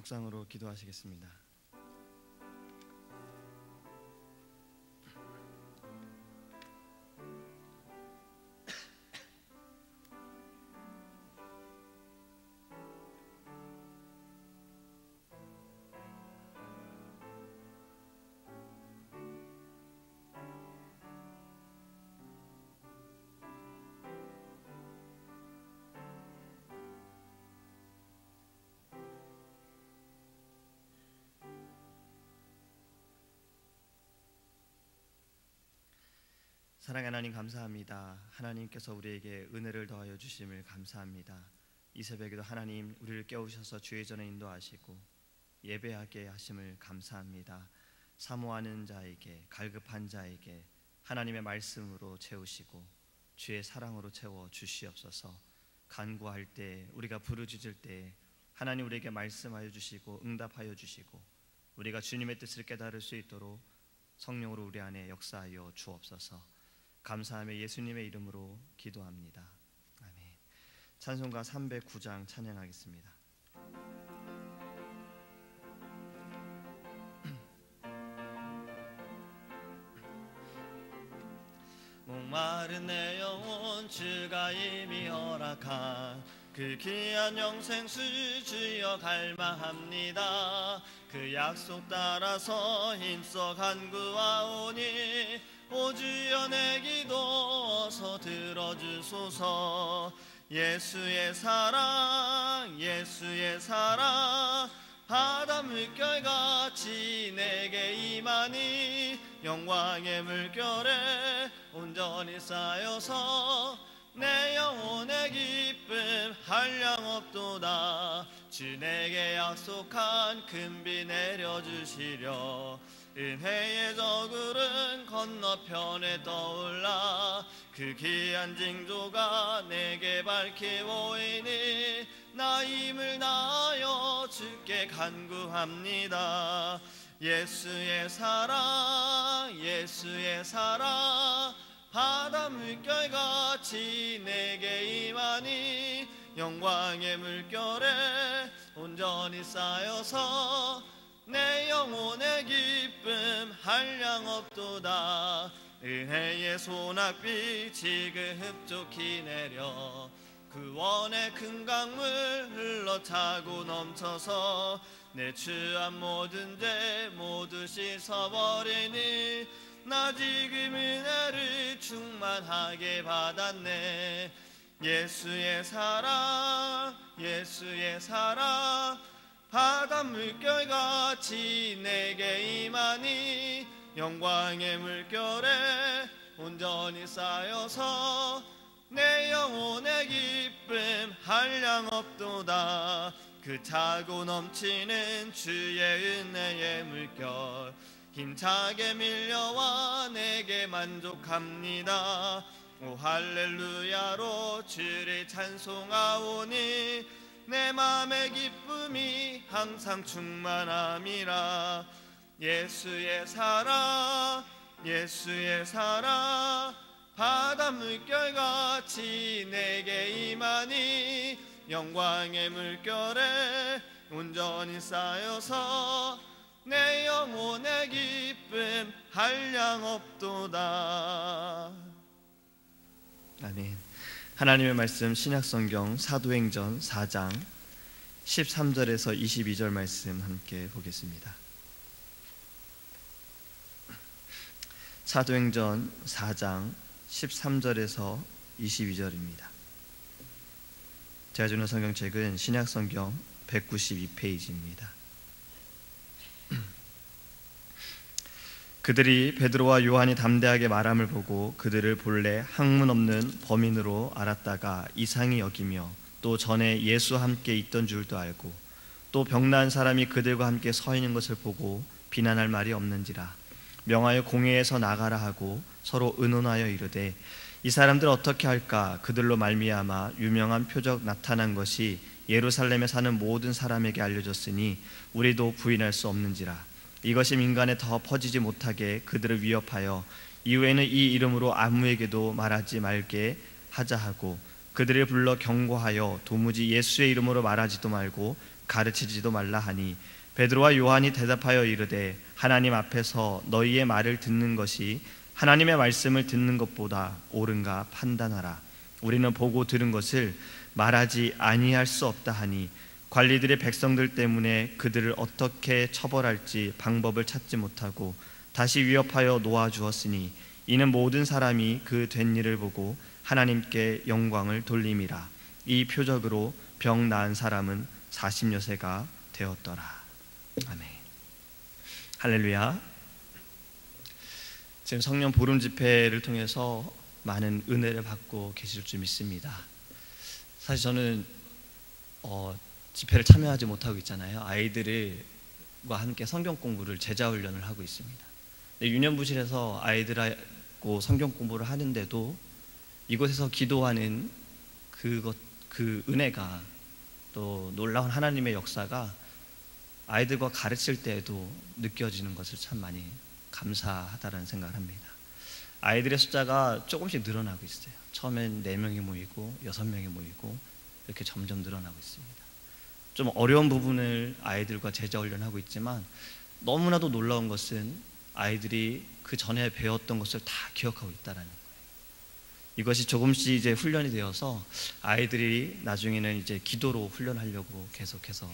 묵상으로 기도하시겠습니다. 사랑하는 하나님, 감사합니다. 하나님께서 우리에게 은혜를 더하여 주심을 감사합니다. 이 새벽에도 하나님 우리를 깨우셔서 주의 전에 인도하시고 예배하게 하심을 감사합니다. 사모하는 자에게, 갈급한 자에게 하나님의 말씀으로 채우시고 주의 사랑으로 채워 주시옵소서. 간구할 때, 우리가 부르짖을 때 하나님 우리에게 말씀하여 주시고 응답하여 주시고 우리가 주님의 뜻을 깨달을 수 있도록 성령으로 우리 안에 역사하여 주옵소서. 감사하며 예수님의 이름으로 기도합니다. 아멘. 찬송가 309장 찬양하겠습니다. 목마른 내 영혼 주가 이미 허락한 그 귀한 영생수 주여 갈망합니다. 그 약속 따라서 힘써 간구하오니 오 주여 내 기도 어서 들어주소서. 예수의 사랑, 예수의 사랑, 바다 물결같이 내게 임하니 영광의 물결에 온전히 쌓여서 내 영혼의 기쁨 한량없도다. 주 내게 약속한 큰 비 내려주시려 은혜의 저구름 건너편에 떠올라 그 귀한 징조가 내게 밝히 보이니 나 힘을 다하여 주께 간구합니다. 예수의 사랑, 예수의 사랑, 바다 물결같이 내게 임하니 영광의 물결에 온전히 쌓여서 내 영혼의 기쁨 한량없도다. 은혜의 소낙비 지금 흡족히 내려 구원의 큰 강물 흘러차고 넘쳐서 내 취한 모든 죄 모두 씻어버리니 나 지금 은혜를 충만하게 받았네. 예수의 사랑, 예수의 사랑, 바다 물결같이 내게 임하니 영광의 물결에 온전히 쌓여서 내 영혼의 기쁨 한량없도다. 그 차고 넘치는 주의 은혜의 물결 힘차게 밀려와 내게 만족합니다. 오 할렐루야로 주를 찬송하오니 내 맘의 기쁨이 항상 충만함이라. 예수의 사랑, 예수의 사랑, 바다 물결같이 내게 임하니 영광의 물결에 온전히 쌓여서 내 영혼의 기쁨 한량없도다. 아멘. 하나님의 말씀 신약성경 사도행전 4장 13절에서 22절 말씀 함께 보겠습니다. 사도행전 4장 13절에서 22절입니다. 제가 주는 성경책은 신약성경 192페이지입니다. 그들이 베드로와 요한이 담대하게 말함을 보고 그들을 본래 학문 없는 범인으로 알았다가 이상히 여기며 또 전에 예수와 함께 있던 줄도 알고 또 병나은 사람이 그들과 함께 서 있는 것을 보고 비난할 말이 없는지라 명하여 공회에서 나가라 하고 서로 의논하여 이르되 이 사람들 어떻게 할까? 그들로 말미암아 유명한 표적 나타난 것이 예루살렘에 사는 모든 사람에게 알려졌으니 우리도 부인할 수 없는지라. 이것이 민간에 더 퍼지지 못하게 그들을 위협하여 이후에는 이 이름으로 아무에게도 말하지 말게 하자 하고 그들을 불러 경고하여 도무지 예수의 이름으로 말하지도 말고 가르치지도 말라 하니 베드로와 요한이 대답하여 이르되 하나님 앞에서 너희의 말을 듣는 것이 하나님의 말씀을 듣는 것보다 옳은가 판단하라. 우리는 보고 들은 것을 말하지 아니할 수 없다 하니 관리들의 백성들 때문에 그들을 어떻게 처벌할지 방법을 찾지 못하고 다시 위협하여 놓아주었으니 이는 모든 사람이 그 된 일을 보고 하나님께 영광을 돌림이라. 이 표적으로 병 나은 사람은 40여 세가 되었더라. 아멘. 할렐루야. 지금 성령 보름 집회를 통해서 많은 은혜를 받고 계실 줄 믿습니다. 사실 저는 집회를 참여하지 못하고 있잖아요. 아이들과 함께 성경 공부를 제자 훈련을 하고 있습니다. 유년부실에서 아이들하고 성경 공부를 하는데도 이곳에서 기도하는 그 은혜가 또 놀라운 하나님의 역사가 아이들과 가르칠 때에도 느껴지는 것을 참 많이 감사하다는 생각을 합니다. 아이들의 숫자가 조금씩 늘어나고 있어요. 처음엔 4명이 모이고 6명이 모이고 이렇게 점점 늘어나고 있습니다. 좀 어려운 부분을 아이들과 제자 훈련하고 있지만 너무나도 놀라운 것은 아이들이 그 전에 배웠던 것을 다 기억하고 있다는 거예요. 이것이 조금씩 이제 훈련이 되어서 아이들이 나중에는 이제 기도로 훈련하려고 계속해서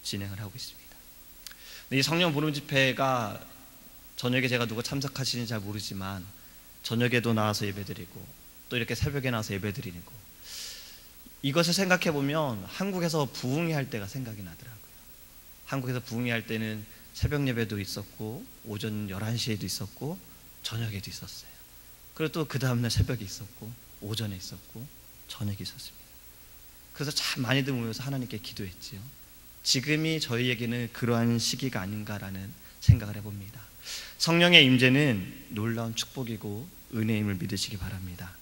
진행을 하고 있습니다. 이 성령 보름 집회가 저녁에 제가 누가 참석하시는지 잘 모르지만 저녁에도 나와서 예배드리고 또 이렇게 새벽에 나와서 예배드리고 이것을 생각해 보면 한국에서 부흥회 할 때가 생각이 나더라고요. 한국에서 부흥회 할 때는 새벽 예배도 있었고 오전 11시에도 있었고 저녁에도 있었어요. 그리고 또 그 다음날 새벽에 있었고 오전에 있었고 저녁에 있었습니다. 그래서 참 많이들 모여서 하나님께 기도했지요. 지금이 저희에게는 그러한 시기가 아닌가라는 생각을 해봅니다. 성령의 임재는 놀라운 축복이고 은혜임을 믿으시기 바랍니다.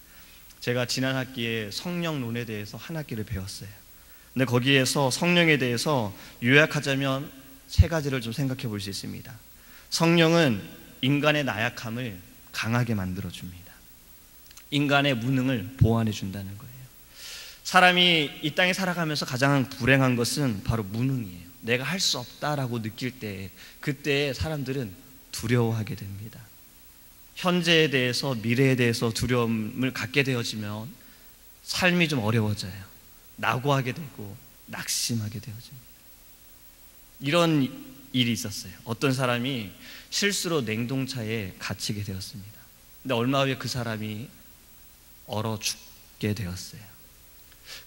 제가 지난 학기에 성령론에 대해서 한 학기를 배웠어요. 근데 거기에서 성령에 대해서 요약하자면 3가지를 좀 생각해 볼 수 있습니다. 성령은 인간의 나약함을 강하게 만들어줍니다. 인간의 무능을 보완해 준다는 거예요. 사람이 이 땅에 살아가면서 가장 불행한 것은 바로 무능이에요. 내가 할 수 없다라고 느낄 때 그때 사람들은 두려워하게 됩니다. 현재에 대해서 미래에 대해서 두려움을 갖게 되어지면 삶이 좀 어려워져요. 낙오하게 되고 낙심하게 되어집니다. 이런 일이 있었어요. 어떤 사람이 실수로 냉동차에 갇히게 되었습니다. 근데 얼마 후에 그 사람이 얼어 죽게 되었어요.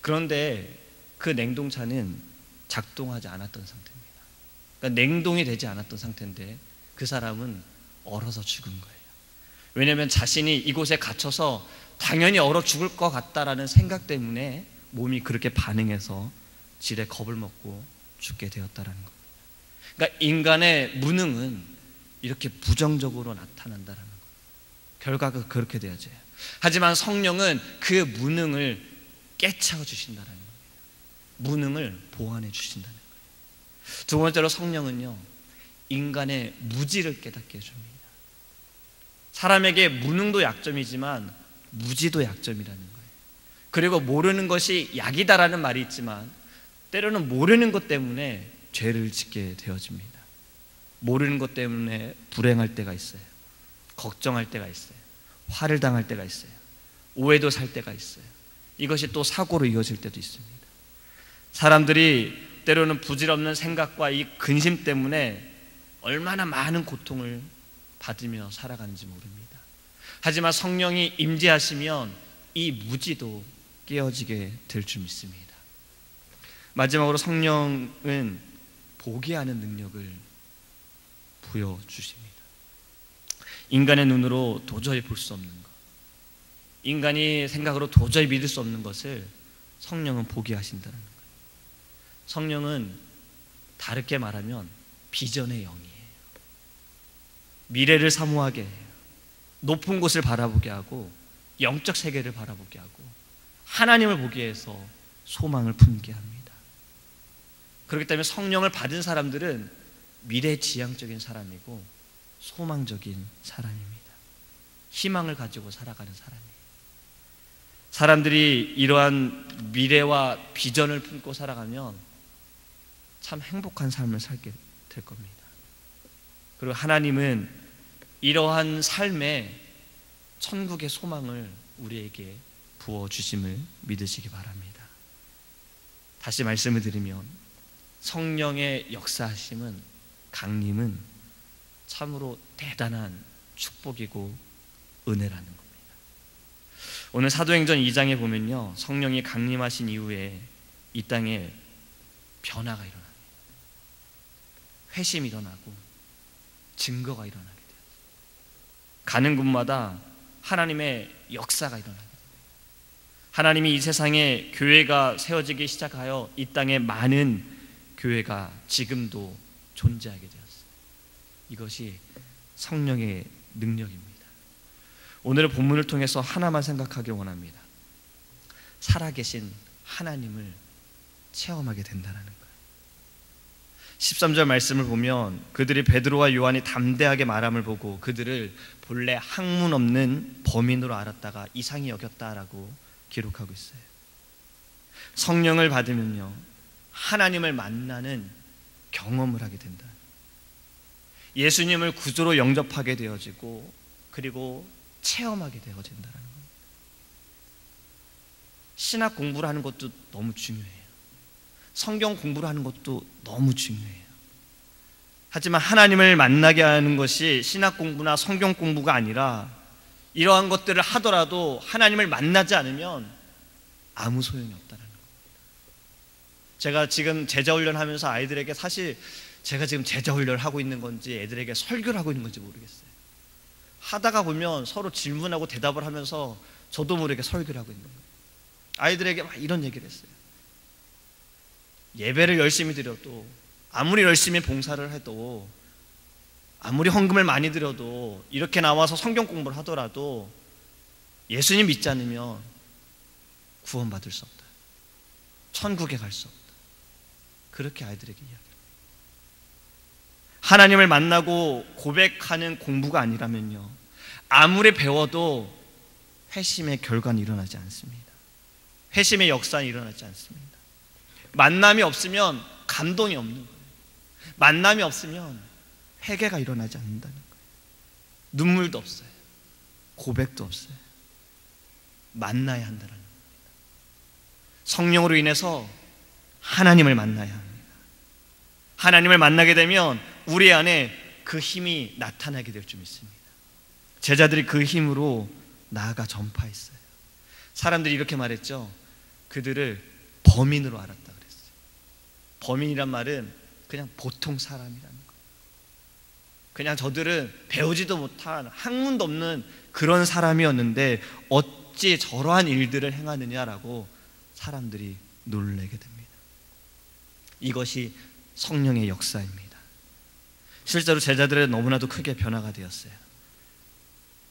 그런데 그 냉동차는 작동하지 않았던 상태입니다. 그러니까 냉동이 되지 않았던 상태인데 그 사람은 얼어서 죽은 거예요. 왜냐하면 자신이 이곳에 갇혀서 당연히 얼어 죽을 것 같다라는 생각 때문에 몸이 그렇게 반응해서 질에 겁을 먹고 죽게 되었다라는 겁니다. 그러니까 인간의 무능은 이렇게 부정적으로 나타난다라는 거예요. 결과가 그렇게 되어져요. 하지만 성령은 그 무능을 깨차워 주신다는 거예요. 무능을 보완해 주신다는 거예요. 두 번째로 성령은요, 인간의 무지를 깨닫게 해줍니다. 사람에게 무능도 약점이지만 무지도 약점이라는 거예요. 그리고 모르는 것이 약이다라는 말이 있지만 때로는 모르는 것 때문에 죄를 짓게 되어집니다. 모르는 것 때문에 불행할 때가 있어요. 걱정할 때가 있어요. 화를 당할 때가 있어요. 오해도 살 때가 있어요. 이것이 또 사고로 이어질 때도 있습니다. 사람들이 때로는 부질없는 생각과 이 근심 때문에 얼마나 많은 고통을 받으며 살아가는지 모릅니다. 하지만 성령이 임재하시면 이 무지도 깨어지게 될 줄 믿습니다. 마지막으로 성령은 보게 하는 능력을 부여주십니다. 인간의 눈으로 도저히 볼 수 없는 것, 인간이 생각으로 도저히 믿을 수 없는 것을 성령은 보게 하신다는 거예요. 성령은 다르게 말하면 비전의 영이에요. 미래를 사모하게 해요. 높은 곳을 바라보게 하고 영적 세계를 바라보게 하고 하나님을 보게 해서 소망을 품게 합니다. 그렇기 때문에 성령을 받은 사람들은 미래지향적인 사람이고 소망적인 사람입니다. 희망을 가지고 살아가는 사람이에요. 사람들이 이러한 미래와 비전을 품고 살아가면 참 행복한 삶을 살게 될 겁니다. 그리고 하나님은 이러한 삶에 천국의 소망을 우리에게 부어주심을 믿으시기 바랍니다. 다시 말씀을 드리면 성령의 역사하심은, 강림은 참으로 대단한 축복이고 은혜라는 겁니다. 오늘 사도행전 2장에 보면요, 성령이 강림하신 이후에 이 땅에 변화가 일어납니다. 회심이 일어나고 증거가 일어나게 돼요. 가는 곳마다 하나님의 역사가 일어나게 돼요. 하나님이 이 세상에 교회가 세워지기 시작하여 이 땅에 많은 교회가 지금도 존재하게 되었어요. 이것이 성령의 능력입니다. 오늘의 본문을 통해서 하나만 생각하길 원합니다. 살아계신 하나님을 체험하게 된다는 거예요. 13절 말씀을 보면 그들이 베드로와 요한이 담대하게 말함을 보고 그들을 본래 학문 없는 범인으로 알았다가 이상히 여겼다라고 기록하고 있어요. 성령을 받으면요, 하나님을 만나는 경험을 하게 된다. 예수님을 구주로 영접하게 되어지고 그리고 체험하게 되어진다는 겁니다. 신학 공부를 하는 것도 너무 중요해요. 성경 공부를 하는 것도 너무 중요해요. 하지만 하나님을 만나게 하는 것이 신학 공부나 성경 공부가 아니라 이러한 것들을 하더라도 하나님을 만나지 않으면 아무 소용이 없다는 겁니다. 제가 지금 제자훈련 하면서 아이들에게, 사실 제가 지금 제자훈련을 하고 있는 건지 애들에게 설교를 하고 있는 건지 모르겠어요. 하다가 보면 서로 질문하고 대답을 하면서 저도 모르게 설교를 하고 있는 거예요. 아이들에게 막 이런 얘기를 했어요. 예배를 열심히 드려도, 아무리 열심히 봉사를 해도, 아무리 헌금을 많이 드려도, 이렇게 나와서 성경 공부를 하더라도 예수님 믿지 않으면 구원받을 수 없다. 천국에 갈 수 없다. 그렇게 아이들에게 이야기합니다. 하나님을 만나고 고백하는 공부가 아니라면요, 아무리 배워도 회심의 결과는 일어나지 않습니다. 회심의 역사는 일어나지 않습니다. 만남이 없으면 감동이 없는 거예요. 만남이 없으면 회개가 일어나지 않는다는 거예요. 눈물도 없어요. 고백도 없어요. 만나야 한다는 겁니다. 성령으로 인해서 하나님을 만나야 합니다. 하나님을 만나게 되면 우리 안에 그 힘이 나타나게 될 줄 믿습니다. 제자들이 그 힘으로 나아가 전파했어요. 사람들이 이렇게 말했죠. 그들을 범인으로 알았다 그랬어요. 범인이란 말은 그냥 보통 사람이라는 거예요. 그냥 저들은 배우지도 못한, 학문도 없는 그런 사람이었는데 어찌 저러한 일들을 행하느냐라고 사람들이 놀라게 됩니다. 이것이 성령의 역사입니다. 실제로 제자들은 너무나도 크게 변화가 되었어요.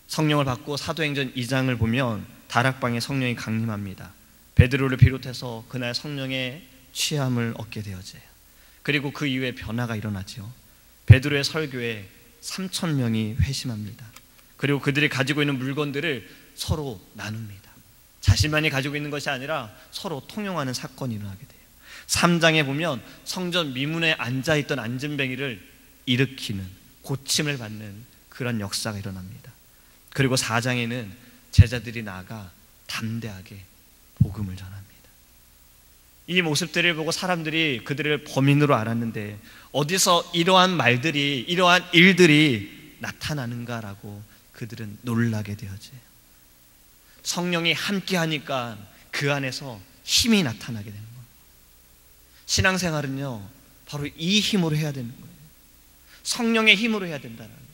성령을 받고 사도행전 2장을 보면 다락방에 성령이 강림합니다. 베드로를 비롯해서 그날 성령의 취함을 얻게 되어져요. 그리고 그 이후에 변화가 일어나죠. 베드로의 설교에 3,000명이 회심합니다. 그리고 그들이 가지고 있는 물건들을 서로 나눕니다. 자신만이 가지고 있는 것이 아니라 서로 통용하는 사건이 일어나게 돼요. 3장에 보면 성전 미문에 앉아있던 안진뱅이를 일으키는, 고침을 받는 그런 역사가 일어납니다. 그리고 4장에는 제자들이 나아가 담대하게 복음을 전합니다. 이 모습들을 보고 사람들이 그들을 범인으로 알았는데 어디서 이러한 말들이, 이러한 일들이 나타나는가라고 그들은 놀라게 되어져요. 성령이 함께 하니까 그 안에서 힘이 나타나게 되는 거예요. 신앙생활은요, 바로 이 힘으로 해야 되는 거예요. 성령의 힘으로 해야 된다는 거예요.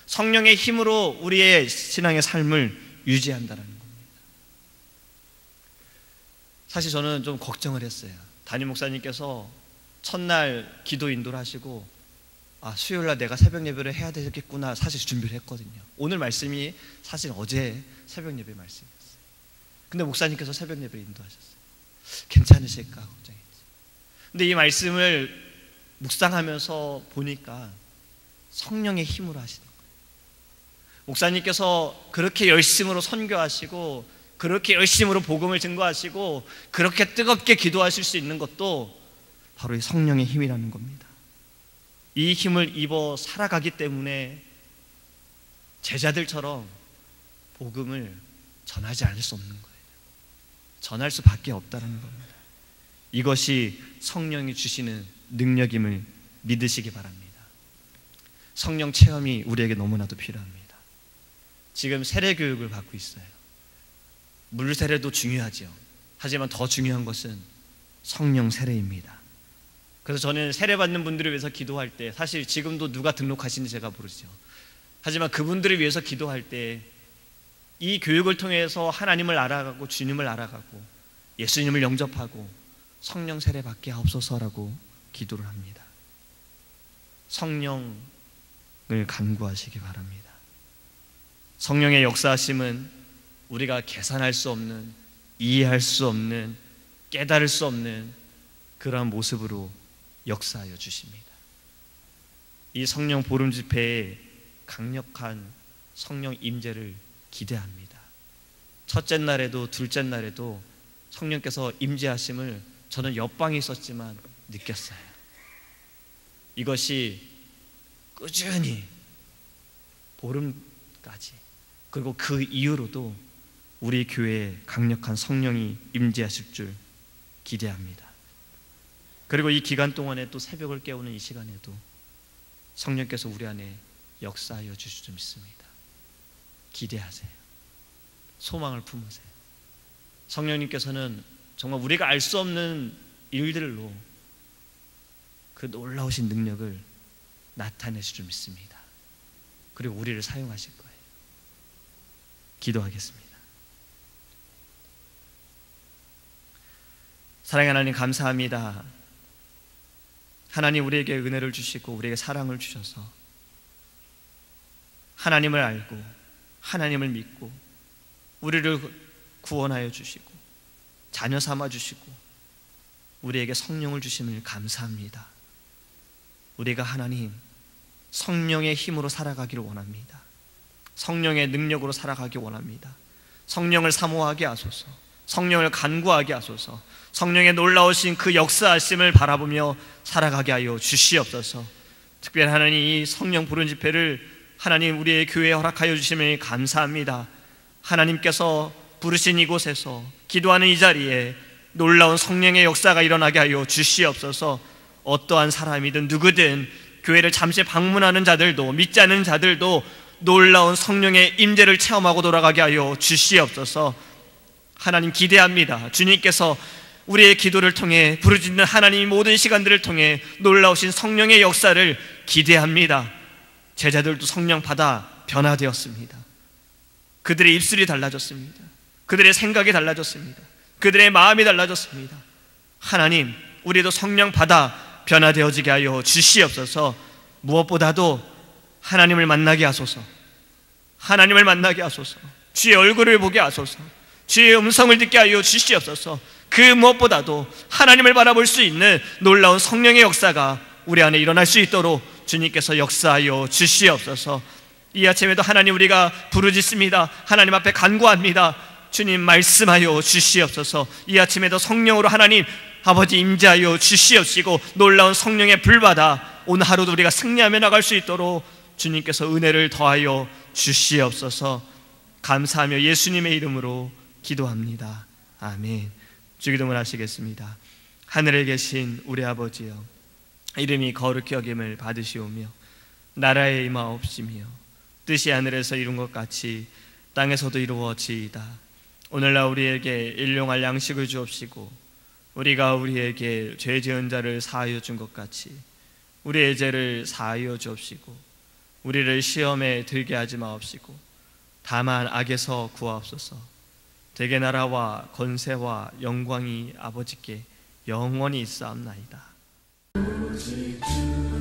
성령의 힘으로 우리의 신앙의 삶을 유지한다는 겁니다. 사실 저는 좀 걱정을 했어요. 담임 목사님께서 첫날 기도 인도를 하시고, 수요일날 내가 새벽 예배를 해야 되겠구나 사실 준비를 했거든요. 오늘 말씀이 사실 어제 새벽 예배 말씀이었어요. 근데 목사님께서 새벽 예배를 인도하셨어요. 괜찮으실까 걱정했지. 근데 이 말씀을 묵상하면서 보니까 성령의 힘으로 하시는 거예요. 목사님께서 그렇게 열심으로 선교하시고, 그렇게 열심으로 복음을 증거하시고, 그렇게 뜨겁게 기도하실 수 있는 것도 바로 이 성령의 힘이라는 겁니다. 이 힘을 입어 살아가기 때문에 제자들처럼 복음을 전하지 않을 수 없는 거예요. 전할 수밖에 없다는 겁니다. 이것이 성령이 주시는 능력임을 믿으시기 바랍니다. 성령 체험이 우리에게 너무나도 필요합니다. 지금 세례 교육을 받고 있어요. 물 세례도 중요하죠. 하지만 더 중요한 것은 성령 세례입니다. 그래서 저는 세례 받는 분들을 위해서 기도할 때, 사실 지금도 누가 등록하시는지 제가 모르죠. 하지만 그분들을 위해서 기도할 때 이 교육을 통해서 하나님을 알아가고 주님을 알아가고 예수님을 영접하고 성령 세례 받게 하옵소서라고 기도를 합니다. 성령을 간구하시기 바랍니다. 성령의 역사하심은 우리가 계산할 수 없는, 이해할 수 없는, 깨달을 수 없는 그러한 모습으로 역사하여 주십니다. 이 성령 보름 집회에 강력한 성령 임재를 기대합니다. 첫째 날에도 둘째 날에도 성령께서 임재하심을 저는 옆방에 있었지만 느꼈어요. 이것이 꾸준히 보름까지, 그리고 그 이후로도 우리 교회에 강력한 성령이 임재하실 줄 기대합니다. 그리고 이 기간 동안에 또 새벽을 깨우는 이 시간에도 성령께서 우리 안에 역사하여 주실 줄 믿습니다. 기대하세요. 소망을 품으세요. 성령님께서는 정말 우리가 알 수 없는 일들로 그 놀라우신 능력을 나타내실 줄 믿습니다. 그리고 우리를 사용하실 거예요. 기도하겠습니다. 사랑하는 하나님, 감사합니다. 하나님, 우리에게 은혜를 주시고 우리에게 사랑을 주셔서 하나님을 알고 하나님을 믿고 우리를 구원하여 주시고 자녀 삼아 주시고 우리에게 성령을 주심을 감사합니다. 우리가 하나님 성령의 힘으로 살아가기를 원합니다. 성령의 능력으로 살아가기 원합니다. 성령을 사모하게 하소서. 성령을 간구하게 하소서. 성령의 놀라우신 그 역사하심을 바라보며 살아가게 하여 주시옵소서. 특별히 하나님, 이 성령 부른 집회를 하나님 우리의 교회에 허락하여 주심을 감사합니다. 하나님께서 부르신 이곳에서 기도하는 이 자리에 놀라운 성령의 역사가 일어나게 하여 주시옵소서. 어떠한 사람이든 누구든 교회를 잠시 방문하는 자들도 믿지 않는 자들도 놀라운 성령의 임재를 체험하고 돌아가게 하여 주시옵소서. 하나님, 기대합니다. 주님께서 우리의 기도를 통해 부르짖는 하나님의 모든 시간들을 통해 놀라우신 성령의 역사를 기대합니다. 제자들도 성령 받아 변화되었습니다. 그들의 입술이 달라졌습니다. 그들의 생각이 달라졌습니다. 그들의 마음이 달라졌습니다. 하나님, 우리도 성령 받아 변화되어지게 하여 주시옵소서. 무엇보다도 하나님을 만나게 하소서. 하나님을 만나게 하소서. 주의 얼굴을 보게 하소서. 주의 음성을 듣게 하여 주시옵소서. 그 무엇보다도 하나님을 바라볼 수 있는 놀라운 성령의 역사가 우리 안에 일어날 수 있도록 주님께서 역사하여 주시옵소서. 이 아침에도 하나님, 우리가 부르짖습니다. 하나님 앞에 간구합니다. 주님, 말씀하여 주시옵소서. 이 아침에도 성령으로 하나님 아버지 임재하여 주시옵시고 놀라운 성령의 불받아 오늘 하루도 우리가 승리하며 나갈 수 있도록 주님께서 은혜를 더하여 주시옵소서. 감사하며 예수님의 이름으로 기도합니다. 아멘. 주기도문 하시겠습니다. 하늘에 계신 우리 아버지여, 이름이 거룩히 여김을 받으시오며 나라의 임하옵시며 뜻이 하늘에서 이룬 것 같이 땅에서도 이루어지이다. 오늘날 우리에게 일용할 양식을 주옵시고 우리가 우리에게 죄 지은 자를 사하여 준 것 같이 우리의 죄를 사하여 주옵시고 우리를 시험에 들게 하지 마옵시고 다만 악에서 구하옵소서. 대개 나라와 권세와 영광이 아버지께 영원히 있사옵나이다. 오직 주